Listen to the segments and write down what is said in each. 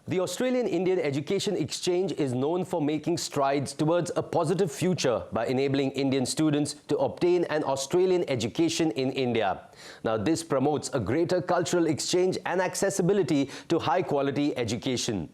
The Australian-Indian Education Exchange is known for making strides towards a positive future by enabling Indian students to obtain an Australian education in India. Now, this promotes a greater cultural exchange and accessibility to high-quality education.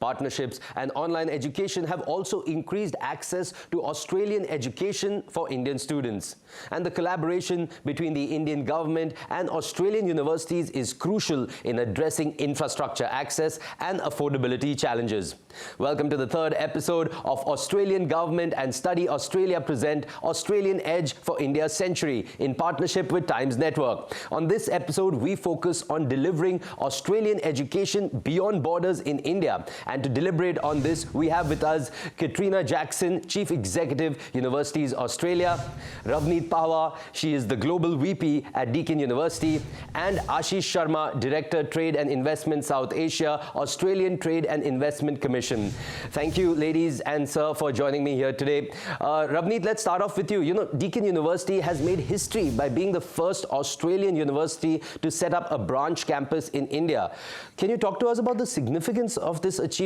Partnerships and online education have also increased access to Australian education for Indian students. And the collaboration between the Indian government and Australian universities is crucial in addressing infrastructure access and affordability challenges. Welcome to the third episode of Australian Government and Study Australia present Australian Edge for India's Century in partnership with Times Network. On this episode, we focus on delivering Australian education beyond borders in India. And to deliberate on this, we have with us Katrina Jackson, Chief Executive, Universities Australia, Ravneet Pahwa, she is the Global VP at Deakin University, and Ashish Sharma, Director, Trade and Investment South Asia, Australian Trade and Investment Commission. Thank you, ladies and sir, for joining me here today. Ravneet, let's start off with you. You know, Deakin University has made history by being the first Australian university to set up a branch campus in India. Can you talk to us about the significance of this achievement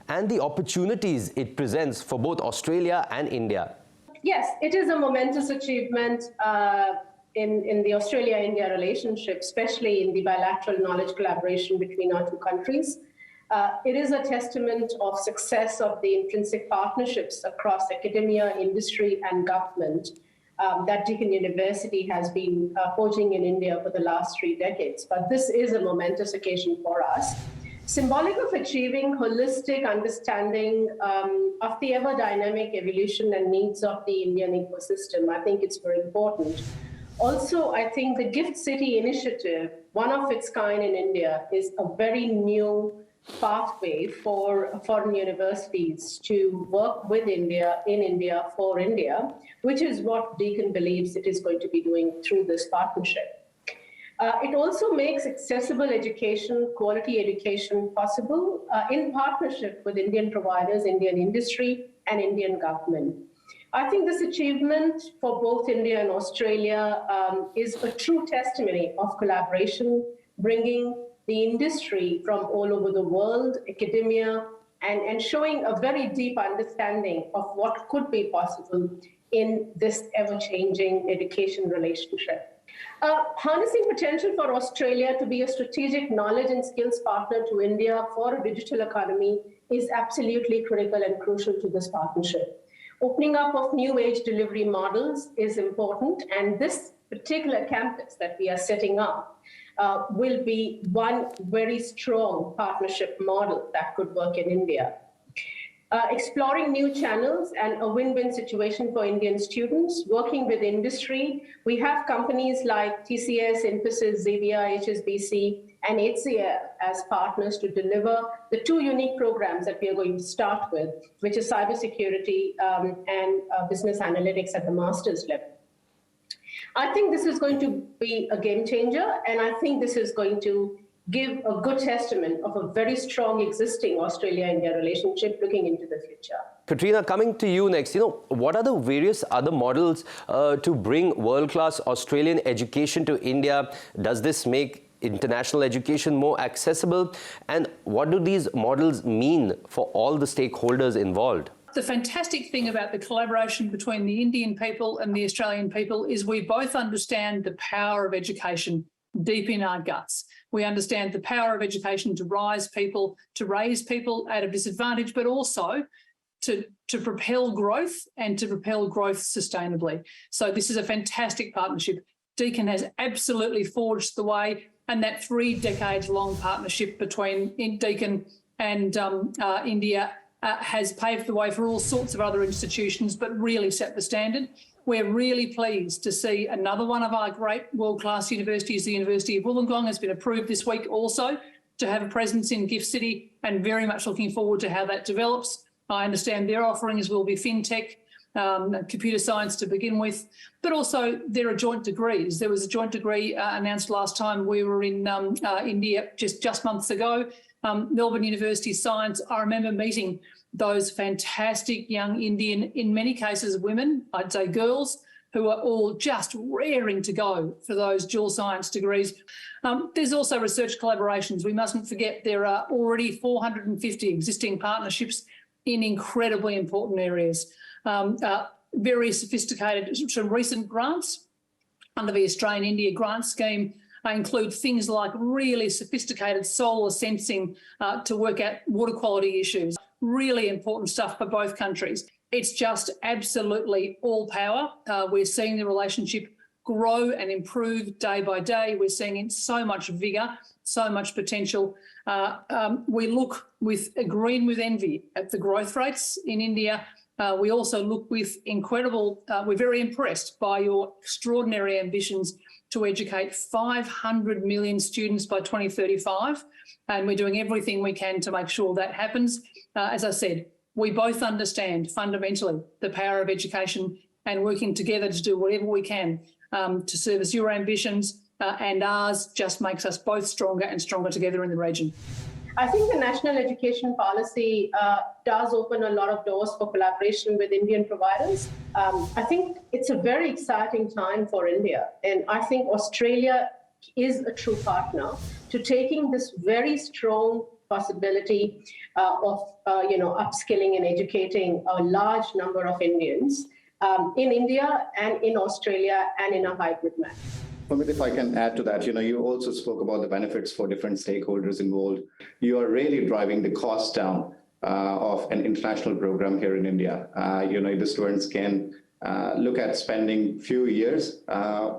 and the opportunities it presents for both Australia and India? Yes, it is a momentous achievement in the Australia-India relationship, especially in the bilateral knowledge collaboration between our two countries. It is a testament of success of the intrinsic partnerships across academia, industry, and government that Deakin University has been forging in India for the last 3 decades. But this is a momentous occasion for us. Symbolic of achieving holistic understanding of the ever-dynamic evolution and needs of the Indian ecosystem. I think it's very important. Also, I think the Gift City initiative, one of its kind in India, is a very new pathway for foreign universities to work with India, in India, for India, which is what Deakin believes it is going to be doing through this partnership. It also makes accessible education, quality education possible in partnership with Indian providers, Indian industry, and Indian government. I think this achievement for both India and Australia is a true testimony of collaboration, bringing the industry from all over the world, academia, and showing a very deep understanding of what could be possible in this ever-changing education relationship. Harnessing potential for Australia to be a strategic knowledge and skills partner to India for a digital economy is absolutely critical and crucial to this partnership. Opening up of new age delivery models is important, and this particular campus that we are setting up will be one very strong partnership model that could work in India. Exploring new channels and a win-win situation for Indian students, working with industry. We have companies like TCS, Infosys, Xavier, HSBC, and HCL as partners to deliver the 2 unique programs that we are going to start with, which is cybersecurity and business analytics at the master's level. I think this is going to be a game changer, and I think this is going to give a good testament of a very strong existing Australia-India relationship looking into the future. Katrina, coming to you next, what are the various other models to bring world-class Australian education to India? Does this make international education more accessible? And what do these models mean for all the stakeholders involved? The fantastic thing about the collaboration between the Indian people and the Australian people is we both understand the power of education deep in our guts. We understand the power of education to raise people at a disadvantage, but also to propel growth and to propel growth sustainably. So this is a fantastic partnership. Deakin has absolutely forged the way, and that 3 decades long partnership between Deakin and India has paved the way for all sorts of other institutions, but really set the standard. We're really pleased to see another one of our great world-class universities, the University of Wollongong, has been approved this week also to have a presence in Gift City and very much looking forward to how that develops. I understand their offerings will be fintech, computer science to begin with, but also there are joint degrees. There was a joint degree announced last time we were in India just months ago. Melbourne University Science, I remember meeting those fantastic young Indian, in many cases women, I'd say girls, who are all just raring to go for those dual science degrees. There's also research collaborations. We mustn't forget there are already 450 existing partnerships in incredibly important areas. Very sophisticated, some recent grants under the Austrade India grant scheme include things like really sophisticated solar sensing to work out water quality issues. Really important stuff for both countries. It's just absolutely all power. We're seeing the relationship grow and improve day by day. We're seeing in so much vigour, so much potential. We look with green with envy at the growth rates in India. We also look with incredible, we're very impressed by your extraordinary ambitions to educate 500 million students by 2035. And we're doing everything we can to make sure that happens. As I said, we both understand fundamentally the power of education and working together to do whatever we can to service your ambitions and ours just makes us both stronger and stronger together in the region. I think the national education policy does open a lot of doors for collaboration with Indian providers. I think it's a very exciting time for India, and I think Australia is a true partner to taking this very strong possibility of upskilling and educating a large number of Indians in India and in Australia and in a hybrid manner. Pamit, if I can add to that, you also spoke about the benefits for different stakeholders involved. You are really driving the cost down of an international program here in India. The students can look at spending few years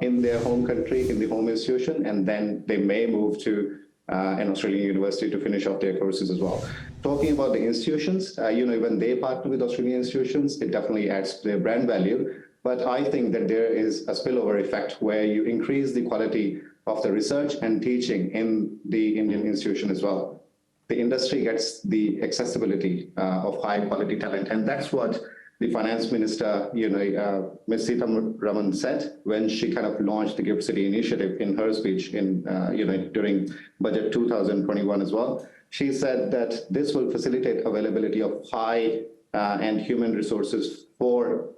in their home country, in the home institution, and then they may move to an Australian university to finish off their courses as well. Talking about the institutions, when they partner with Australian institutions, it definitely adds to their brand value. But I think that there is a spillover effect where you increase the quality of the research and teaching in the Indian institution as well. The industry gets the accessibility of high quality talent. And that's what the finance minister, Ms. Sitaraman said when she kind of launched the Gift City initiative in her speech in, during budget 2021 as well. She said that this will facilitate availability of high and human resources for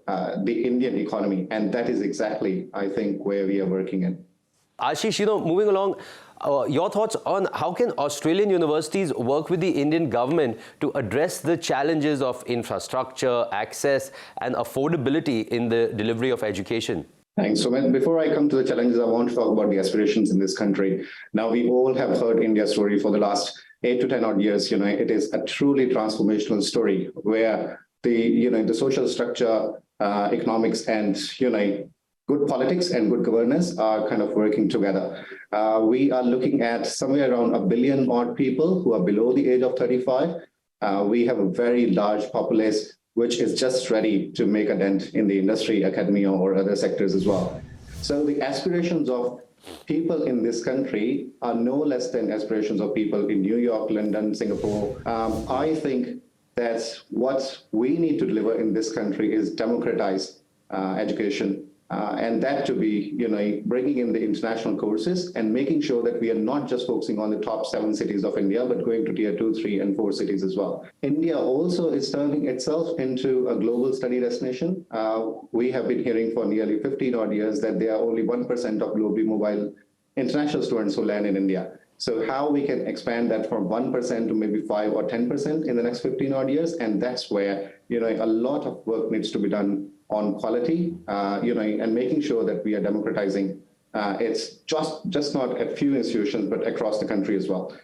the Indian economy. And that is exactly, I think, where we are working in. Ashish, moving along, your thoughts on how can Australian universities work with the Indian government to address the challenges of infrastructure, access and affordability in the delivery of education? Thanks. So before I come to the challenges, I want to talk about the aspirations in this country. Now, we all have heard India's story for the last 8 to 10 odd years. It is a truly transformational story where the social structure, economics and, good politics and good governance are kind of working together. We are looking at somewhere around 1 billion odd people who are below the age of 35. We have a very large populace which is just ready to make a dent in the industry, academia, or other sectors as well. So the aspirations of people in this country are no less than aspirations of people in New York, London, Singapore. I think that what we need to deliver in this country is democratize education. And that to be, bringing in the international courses and making sure that we are not just focusing on the top 7 cities of India, but going to tier 2, 3, and 4 cities as well. India also is turning itself into a global study destination. We have been hearing for nearly 15 odd years that there are only 1% of globally mobile international students who land in India. So how we can expand that from 1% to maybe 5 or 10% in the next 15 odd years. And that's where, a lot of work needs to be done on quality, and making sure that we are democratizing. It's just not a few institutions, but across the country as well.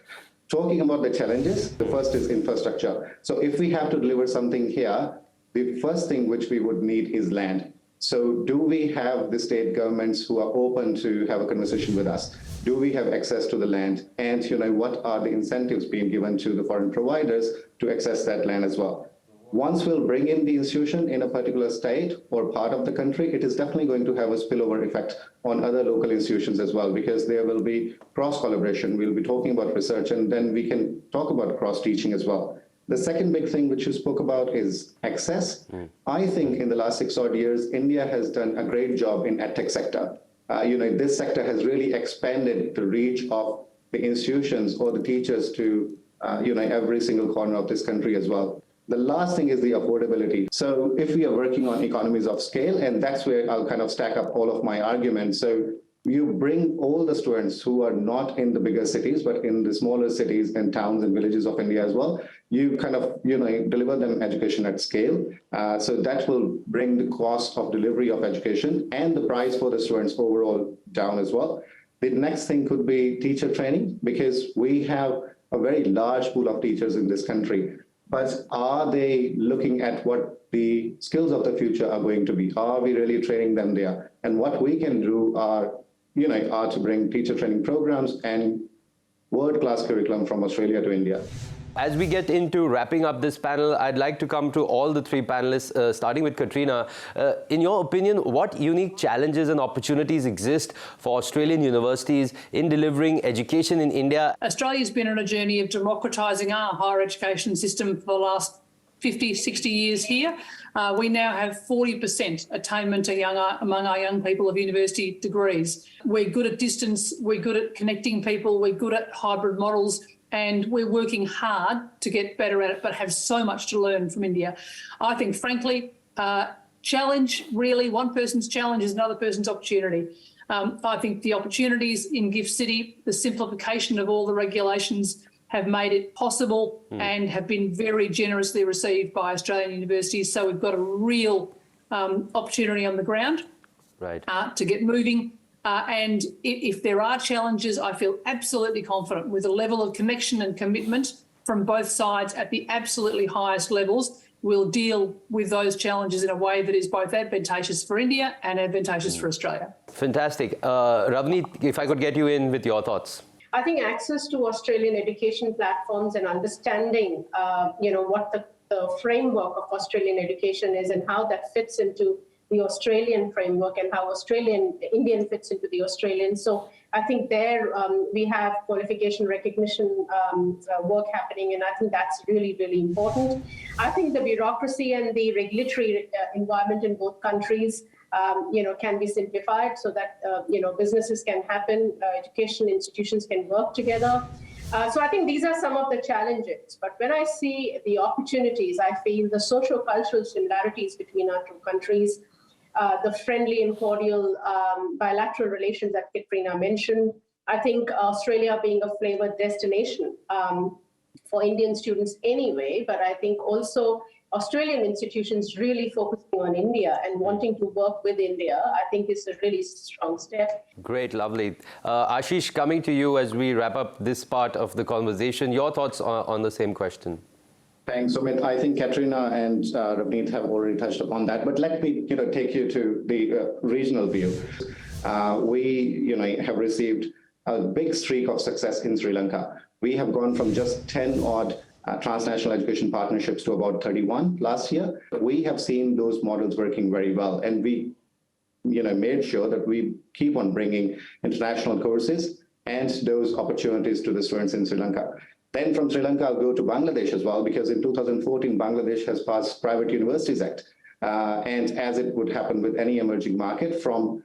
Talking about the challenges, the first is infrastructure. So if we have to deliver something here, the first thing which we would need is land. So do we have the state governments who are open to have a conversation with us? Do we have access to the land? And what are the incentives being given to the foreign providers to access that land as well? once we'll bring in the institution in a particular state or part of the country, it is definitely going to have a spillover effect on other local institutions as well, because there will be cross-collaboration. We'll be talking about research, and then we can talk about cross-teaching as well. The second big thing which you spoke about is access. I think in the last 6 odd years, India has done a great job in EdTech sector. This sector has really expanded the reach of the institutions or the teachers to every single corner of this country as well. The last thing is the affordability. So if we are working on economies of scale, and that's where I'll kind of stack up all of my arguments. So you bring all the students who are not in the bigger cities, but in the smaller cities and towns and villages of India as well. You kind of, deliver them education at scale. So that will bring the cost of delivery of education and the price for the students overall down as well. The next thing could be teacher training, because we have a very large pool of teachers in this country. But are they looking at what the skills of the future are going to be? Are we really training them there? And what we can do are to bring teacher training programs and world-class curriculum from Australia to India. As we get into wrapping up this panel, I'd like to come to all the three panelists, starting with Katrina. In your opinion, what unique challenges and opportunities exist for Australian universities in delivering education in India? Australia's been on a journey of democratising our higher education system for the last 50, 60 years here. We now have 40% attainment among our young people of university degrees. We're good at distance, we're good at connecting people, we're good at hybrid models, and we're working hard to get better at it, but have so much to learn from India. I think, frankly, challenge, really, one person's challenge is another person's opportunity. I think the opportunities in Gift City, the simplification of all the regulations have made it possible and have been very generously received by Australian universities. So we've got a real opportunity on the ground to get moving. And if there are challenges, I feel absolutely confident with a level of connection and commitment from both sides at the absolutely highest levels, we'll deal with those challenges in a way that is both advantageous for India and advantageous for Australia. Fantastic. Ravneet, if I could get you in with your thoughts. I think access to Australian education platforms and understanding, what the framework of Australian education is and how that fits into the Australian framework and how Indian fits into the Australian. So I think there we have qualification recognition work happening, and I think that's really, really important. I think the bureaucracy and the regulatory environment in both countries can be simplified so that, businesses can happen, education institutions can work together. So I think these are some of the challenges. But when I see the opportunities, I feel the socio-cultural similarities between our two countries, the friendly and cordial bilateral relations that Katrina mentioned. I think Australia being a flavoured destination for Indian students anyway, but I think also Australian institutions really focusing on India and wanting to work with India, I think is a really strong step. Great, lovely. Ashish, coming to you as we wrap up this part of the conversation, your thoughts on the same question. Thanks, Sumit. I think Katrina and Ravneet have already touched upon that, but let me take you to the regional view. We have received a big streak of success in Sri Lanka. We have gone from just 10 odd transnational education partnerships to about 31 last year. We have seen those models working very well, and we made sure that we keep on bringing international courses and those opportunities to the students in Sri Lanka. Then from Sri Lanka, I'll go to Bangladesh as well, because in 2014, Bangladesh has passed Private Universities Act. And as it would happen with any emerging market, from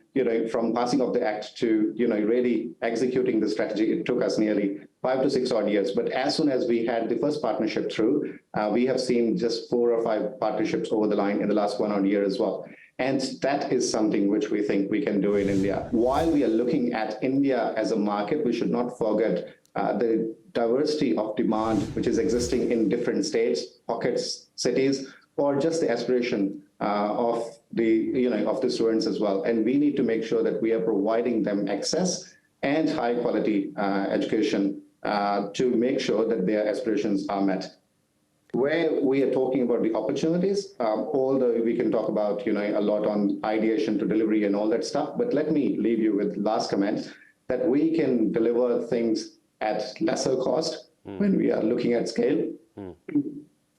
passing of the act to really executing the strategy, it took us nearly 5 to 6 odd years. But as soon as we had the first partnership through, we have seen just 4 or 5 partnerships over the line in the last 1 odd year as well. And that is something which we think we can do in India. While we are looking at India as a market, we should not forget the diversity of demand which is existing in different states, pockets, cities, or just the aspiration of the students as well. And we need to make sure that we are providing them access and high quality education to make sure that their aspirations are met. Where we are talking about the opportunities, although we can talk about a lot on ideation to delivery and all that stuff, but let me leave you with last comment that we can deliver things at lesser cost when we are looking at scale,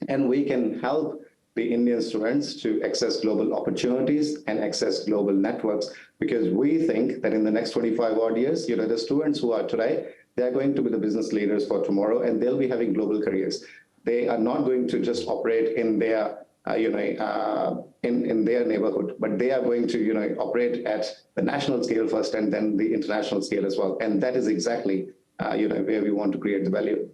and we can help the Indian students to access global opportunities and access global networks, because we think that in the next 25 odd years, the students who are today, they're going to be the business leaders for tomorrow, and they'll be having global careers. They are not going to just operate in their in their neighborhood, but they are going to operate at the national scale first and then the international scale as well. And that is exactly where we want to create the value.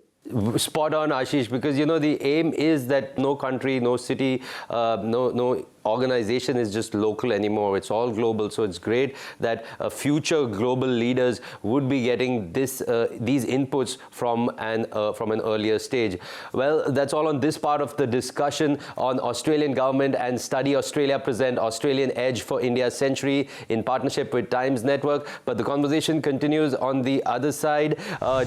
Spot on, Ashish, because the aim is that no country, no city, no organization is just local anymore. It's all global. So it's great that future global leaders would be getting these inputs from an earlier stage. Well, that's all on this part of the discussion on Australian government and Study Australia present Australian Edge for India's Century in partnership with Times Network. But the conversation continues on the other side.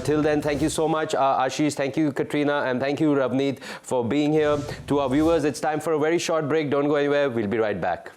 Till then, thank you so much, Ashish. Thank you, Katrina, and thank you, Ravneet, for being here. To our viewers, it's time for a very short break. Don't go anywhere. We'll be right back.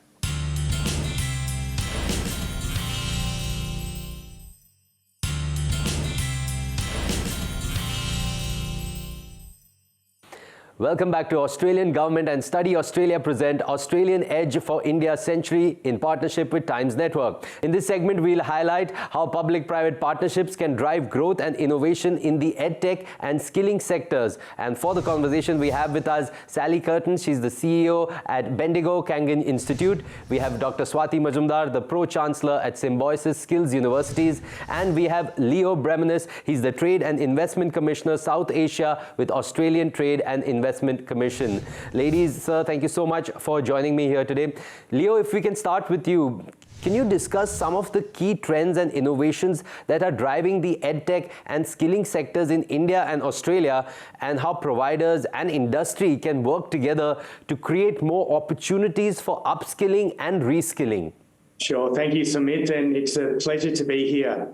Welcome back to Australian Government and Study Australia present Australian Edge for India's Century in partnership with Times Network. In this segment, we'll highlight how public-private partnerships can drive growth and innovation in the EdTech and skilling sectors. And for the conversation, we have with us Sally Curtin. She's the CEO at Bendigo Kangan Institute. We have Dr. Swati Majumdar, the Pro-Chancellor at Symbiosis Skills Universities. And we have Leo Bremenis. He's the Trade and Investment Commissioner, South Asia with Australian Trade and Investment Commission. Ladies, sir, thank you so much for joining me here today. Leo, if we can start with you, can you discuss some of the key trends and innovations that are driving the EdTech and skilling sectors in India and Australia, and how providers and industry can work together to create more opportunities for upskilling and reskilling? Sure. Thank you, Sumit, and it's a pleasure to be here.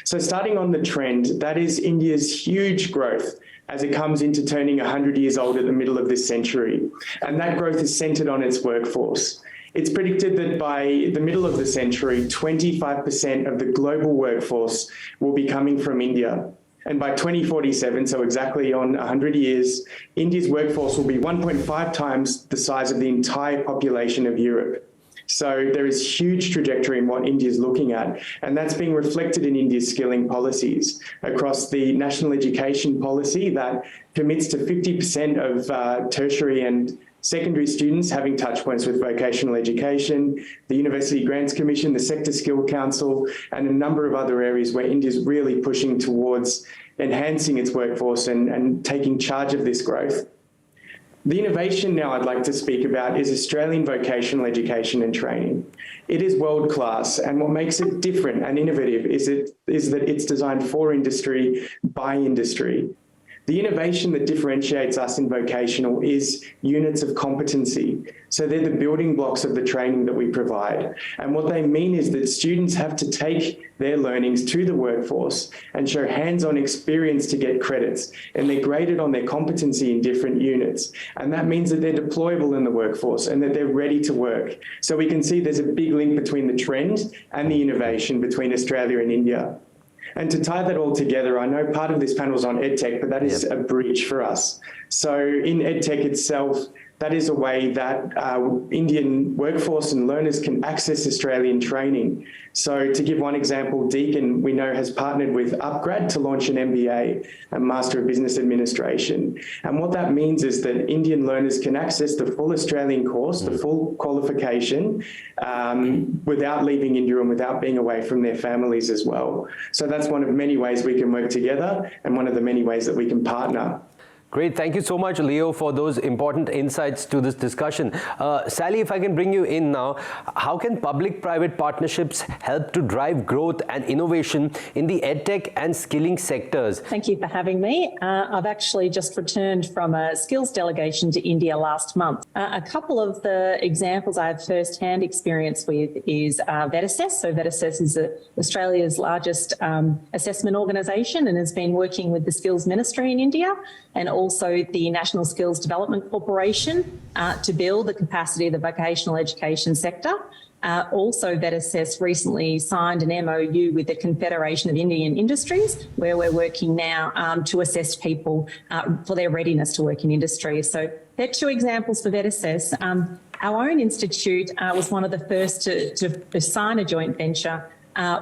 So starting on the trend, that is India's huge growth as it comes into turning 100 years old at the middle of this century. And that growth is centred on its workforce. It's predicted that by the middle of the century, 25% of the global workforce will be coming from India. And by 2047, so exactly on 100 years, India's workforce will be 1.5 times the size of the entire population of Europe. So there is huge trajectory in what India is looking at, and that's being reflected in India's skilling policies across the national education policy that commits to 50% of tertiary and secondary students having touch points with vocational education, the University Grants Commission, the Sector Skill Council, and a number of other areas where India is really pushing towards enhancing its workforce and taking charge of this growth. The innovation now I'd like to speak about is Australian vocational education and training. It is world-class, and what makes it different and innovative is that it's designed for industry, by industry. The innovation that differentiates us in vocational is units of competency. So they're the building blocks of the training that we provide. And what they mean is that students have to take their learnings to the workforce and show hands-on experience to get credits. And they're graded on their competency in different units. And that means that they're deployable in the workforce and that they're ready to work. So we can see there's a big link between the trend and the innovation between Australia and India. And to tie that all together, I know part of this panel is on EdTech, but that is a bridge for us. So in EdTech itself, that is a way that Indian workforce and learners can access Australian training. So to give one example, Deakin, we know, has partnered with Upgrad to launch an MBA, a Master of Business Administration. And what that means is that Indian learners can access the full Australian course, the full qualification, without leaving India and without being away from their families as well. So that's one of many ways we can work together and one of the many ways that we can partner. Great. Thank you so much, Leo, for those important insights to this discussion. Sally, if I can bring you in now, how can public-private partnerships help to drive growth and innovation in the EdTech and skilling sectors? Thank you for having me. I've actually just returned from a skills delegation to India last month. A couple of the examples I have first-hand experience with is VetAssess. So VetAssess is Australia's largest assessment organisation and has been working with the Skills Ministry in India and also the National Skills Development Corporation to build the capacity of the vocational education sector. Also, VETAssess recently signed an MOU with the Confederation of Indian Industries, where we're working now to assess people for their readiness to work in industry. So they're two examples for VETAssess. Our own institute was one of the first to sign a joint venture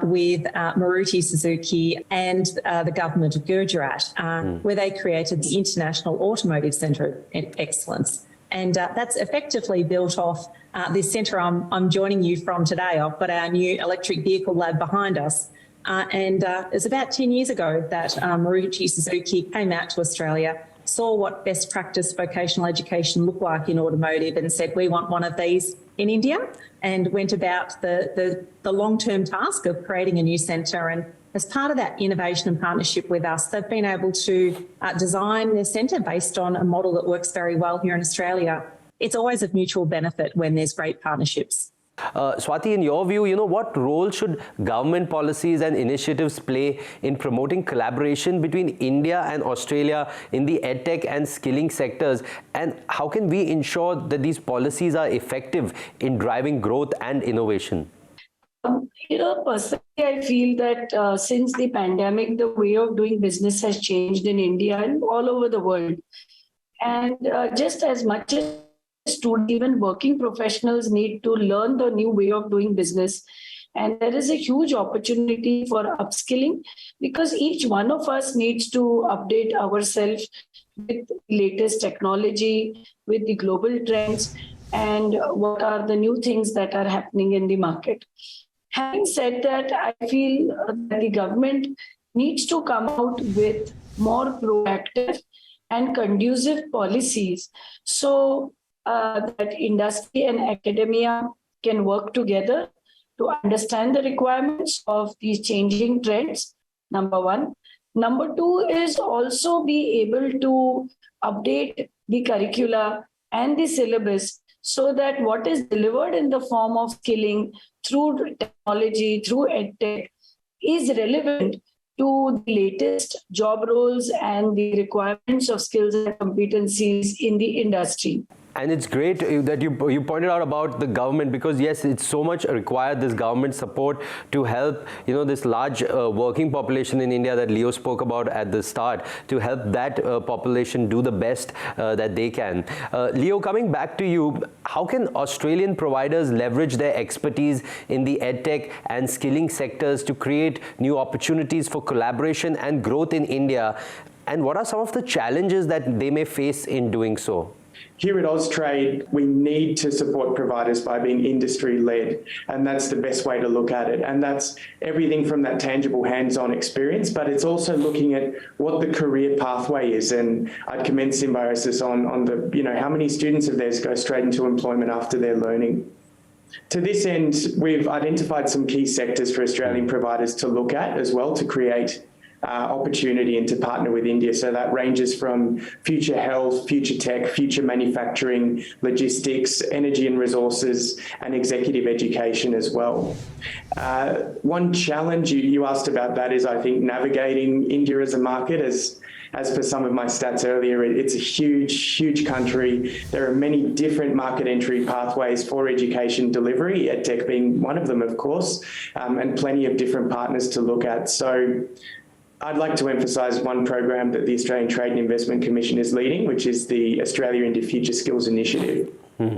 with Maruti Suzuki and the government of Gujarat, where they created the International Automotive Centre of Excellence. And that's effectively built off this centre I'm joining you from today. I've got our new electric vehicle lab behind us. And it was about 10 years ago that Maruti Suzuki came out to Australia, saw what best practice vocational education looked like in automotive and said, we want one of these in India, and went about the long-term task of creating a new centre. And as part of that innovation and partnership with us, they've been able to design their centre based on a model that works very well here in Australia. It's always of mutual benefit when there's great partnerships. Swati, in your view, what role should government policies and initiatives play in promoting collaboration between India and Australia in the edtech and skilling sectors? And how can we ensure that these policies are effective in driving growth and innovation? Personally, I feel that since the pandemic, the way of doing business has changed in India and all over the world. And just as much as students, even working professionals need to learn the new way of doing business. And there is a huge opportunity for upskilling because each one of us needs to update ourselves with latest technology, with the global trends, and what are the new things that are happening in the market. Having said that, I feel that the government needs to come out with more proactive and conducive policies so that industry and academia can work together to understand the requirements of these changing trends, number one. Number two is also be able to update the curricula and the syllabus so that what is delivered in the form of skilling through technology, through edtech, is relevant to the latest job roles and the requirements of skills and competencies in the industry. And it's great that you pointed out about the government, because yes, it's so much required, this government support to help this large working population in India that Leo spoke about at the start, to help that population do the best that they can. Leo, coming back to you, how can Australian providers leverage their expertise in the edtech and skilling sectors to create new opportunities for collaboration and growth in India? And what are some of the challenges that they may face in doing so? Here at Austrade, we need to support providers by being industry-led, and that's the best way to look at it. And that's everything from that tangible hands-on experience, but it's also looking at what the career pathway is. And I'd commend Symbiosis on the, how many students of theirs go straight into employment after their learning. To this end, we've identified some key sectors for Australian providers to look at as well to create opportunity and to partner with India. So that ranges from future health, future tech, future manufacturing, logistics, energy and resources, and executive education as well. One challenge you asked about that is, I think, navigating India as a market. As per some of my stats earlier, it's a huge country. There are many different market entry pathways for education delivery, EdTech being one of them, of course, and plenty of different partners to look at. So I'd like to emphasise one program that the Australian Trade and Investment Commission is leading, which is the Australia-India Future Skills Initiative.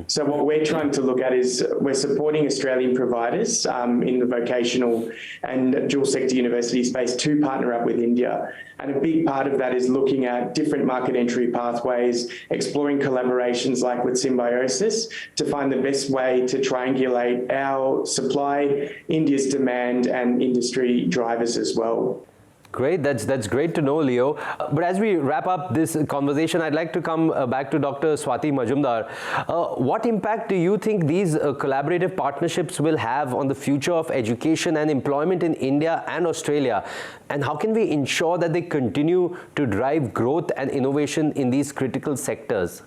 So what we're trying to look at is we're supporting Australian providers in the vocational and dual sector university space to partner up with India. And a big part of that is looking at different market entry pathways, exploring collaborations like with Symbiosis to find the best way to triangulate our supply, India's demand, and industry drivers as well. Great, that's great to know, Leo. But as we wrap up this conversation, I'd like to come back to Dr. Swati Majumdar. What impact do you think these collaborative partnerships will have on the future of education and employment in India and Australia? And how can we ensure that they continue to drive growth and innovation in these critical sectors?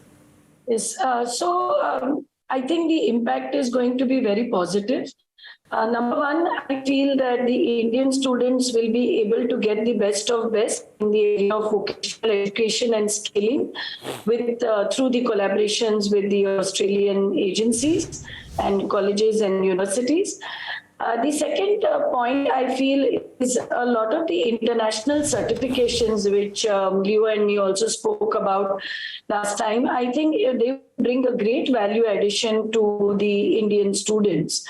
Yes, I think the impact is going to be very positive. Number one, I feel that the Indian students will be able to get the best of best in the area of vocational education and skilling through the collaborations with the Australian agencies and colleges and universities. The second point I feel is a lot of the international certifications, which you and me also spoke about last time. I think they bring a great value addition to the Indian students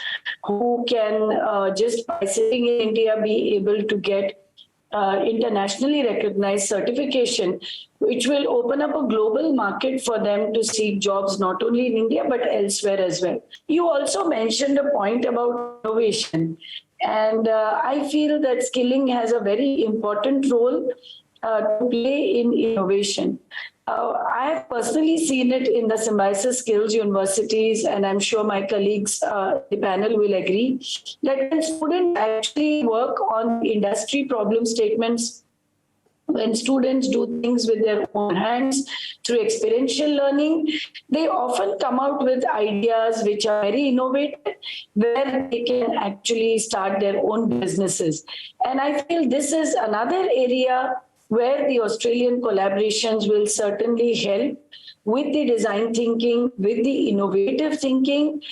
who can just by sitting in India be able to get internationally recognized certification, which will open up a global market for them to seek jobs not only in India but elsewhere as well. You also mentioned a point about innovation, and I feel that skilling has a very important role to play in innovation. I have personally seen it in the Symbiosis Skills universities, and I'm sure my colleagues, the panel will agree, that when students actually work on industry problem statements, when students do things with their own hands through experiential learning, they often come out with ideas which are very innovative, where they can actually start their own businesses. And I feel this is another area where the Australian collaborations will certainly help with the design thinking, with the innovative thinking,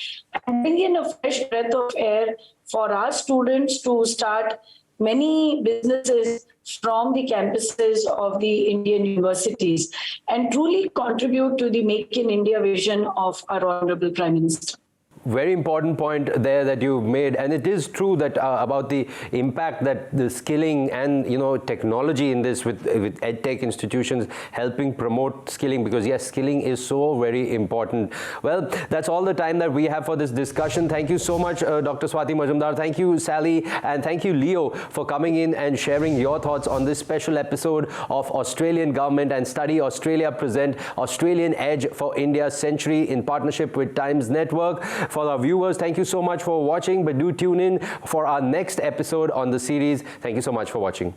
and bring in a fresh breath of air for our students to start many businesses from the campuses of the Indian universities and truly contribute to the Make in India vision of our Honorable Prime Minister. Very important point there that you made, and it is true that about the impact that the skilling and technology in this with edtech institutions helping promote skilling, because yes, skilling is so very important. Well, that's all the time that we have for this discussion. Thank you so much, Dr. Swati Majumdar. Thank you, Sally, and thank you, Leo, for coming in and sharing your thoughts on this special episode of Australian Government and Study Australia present Australian Edge for India's Century in partnership with Times Network. For our viewers, thank you so much for watching, but do tune in for our next episode on the series. Thank you so much for watching.